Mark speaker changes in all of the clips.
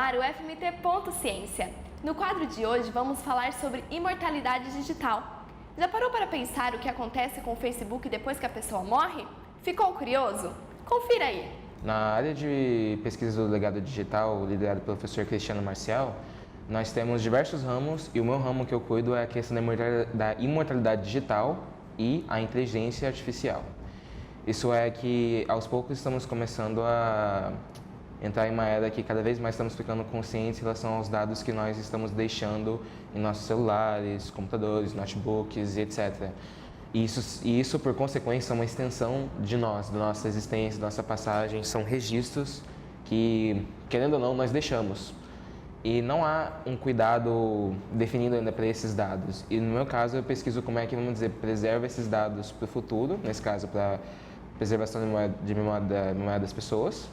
Speaker 1: ar o FMT.Ciência. No quadro de hoje vamos falar sobre imortalidade digital. Já parou para pensar o que acontece com o Facebook depois que a pessoa morre? Ficou curioso? Confira aí!
Speaker 2: Na área de pesquisa do legado digital, liderado pelo professor Cristiano Marcial, nós temos diversos ramos e o meu ramo que eu cuido é a questão da imortalidade digital e a inteligência artificial. Isso é que aos poucos estamos começando a entrar em uma era que cada vez mais estamos ficando conscientes em relação aos dados que nós estamos deixando em nossos celulares, computadores, notebooks e etc. E isso, por consequência, é uma extensão de nós, da nossa existência, da nossa passagem, são registros que, querendo ou não, nós deixamos. E não há um cuidado definido ainda para esses dados. E no meu caso, eu pesquiso como é que, vamos dizer, preserva esses dados para o futuro, nesse caso, para preservação de memória das pessoas,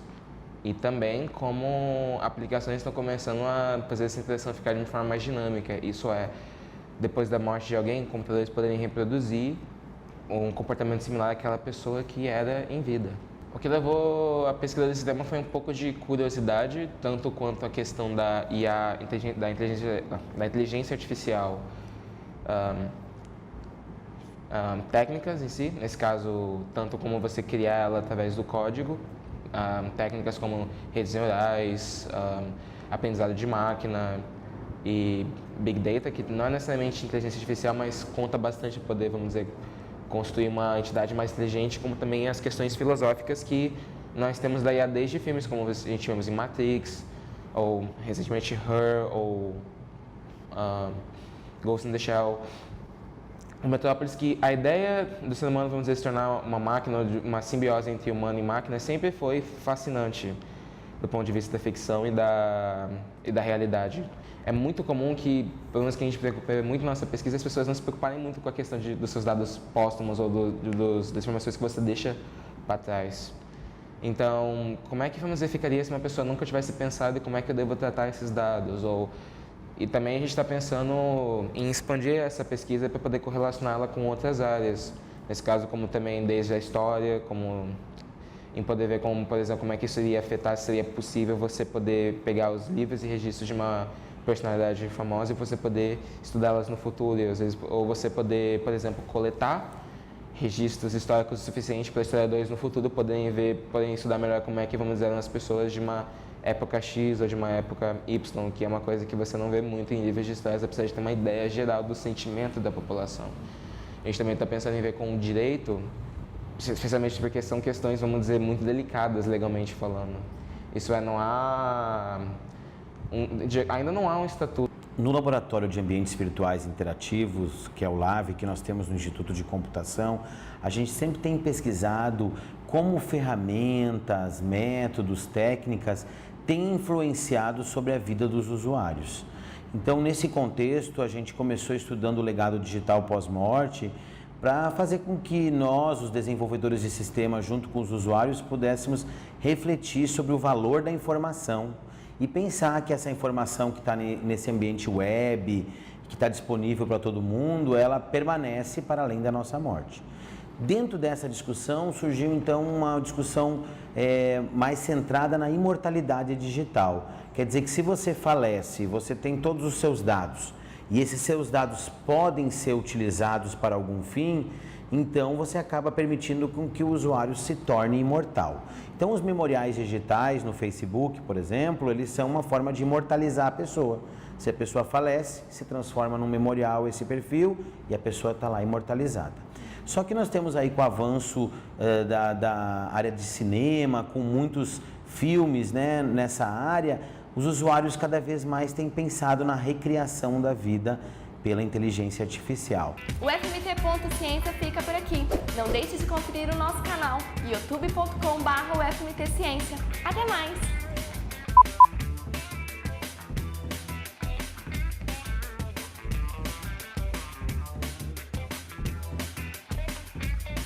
Speaker 2: e também como aplicações estão começando a fazer essa interação ficar de uma forma mais dinâmica. Isso é, depois da morte de alguém, computadores poderem reproduzir um comportamento similar àquela pessoa que era em vida. O que levou a pesquisa desse tema foi um pouco de curiosidade, tanto quanto a questão da IA, da inteligência artificial, técnicas em si, nesse caso, tanto como você criar ela através do código, técnicas como redes neurais, aprendizado de máquina e Big Data, que não é necessariamente inteligência artificial, mas conta bastante para poder, vamos dizer, construir uma entidade mais inteligente, como também as questões filosóficas que nós temos da IA desde filmes como a gente vemos em Matrix, ou recentemente Her, ou Ghost in the Shell. O Metrópolis, que a ideia do ser humano, vamos dizer, se tornar uma máquina, uma simbiose entre humano e máquina, sempre foi fascinante do ponto de vista da ficção e da realidade. É muito comum que, pelo menos que a gente preocupa muito na nossa pesquisa, as pessoas não se preocuparem muito com a questão dos seus dados póstumos ou das informações que você deixa para trás. Então, como é que, vamos dizer, ficaria se uma pessoa nunca tivesse pensado em como é que eu devo tratar esses dados? E também a gente está pensando em expandir essa pesquisa para poder correlacioná-la com outras áreas. Nesse caso, como também desde a história, como em poder ver como, por exemplo, como é que isso iria afetar, se seria possível você poder pegar os livros e registros de uma personalidade famosa e você poder estudá-las no futuro, ou você poder, por exemplo, coletar registros históricos o suficiente para historiadores no futuro poderem estudar melhor como é que, vamos dizer, eram as pessoas de uma época X ou de uma época Y, que é uma coisa que você não vê muito em livros de história, apesar de ter uma ideia geral do sentimento da população. A gente também está pensando em ver com o direito, especialmente porque são questões, vamos dizer, muito delicadas legalmente falando. Isso é, ainda não há um estatuto.
Speaker 3: No Laboratório de Ambientes Virtuais Interativos, que é o LAV, que nós temos no Instituto de Computação, a gente sempre tem pesquisado como ferramentas, métodos, técnicas têm influenciado sobre a vida dos usuários. Então, nesse contexto, a gente começou estudando o legado digital pós-morte para fazer com que nós, os desenvolvedores de sistema, junto com os usuários, pudéssemos refletir sobre o valor da informação e pensar que essa informação que está nesse ambiente web, que está disponível para todo mundo, ela permanece para além da nossa morte. Dentro dessa discussão surgiu então uma discussão mais centrada na imortalidade digital. Quer dizer que se você falece, você tem todos os seus dados e esses seus dados podem ser utilizados para algum fim, então você acaba permitindo com que o usuário se torne imortal. Então os memoriais digitais no Facebook, por exemplo, eles são uma forma de imortalizar a pessoa. Se a pessoa falece, se transforma num memorial esse perfil e a pessoa está lá imortalizada. Só que nós temos aí com o avanço da área de cinema, com muitos filmes, né, nessa área, os usuários cada vez mais têm pensado na recriação da vida pela inteligência artificial.
Speaker 1: O FMT.Ciência fica por aqui. Não deixe de conferir o nosso canal youtube.com/UFMTCiência. Até mais!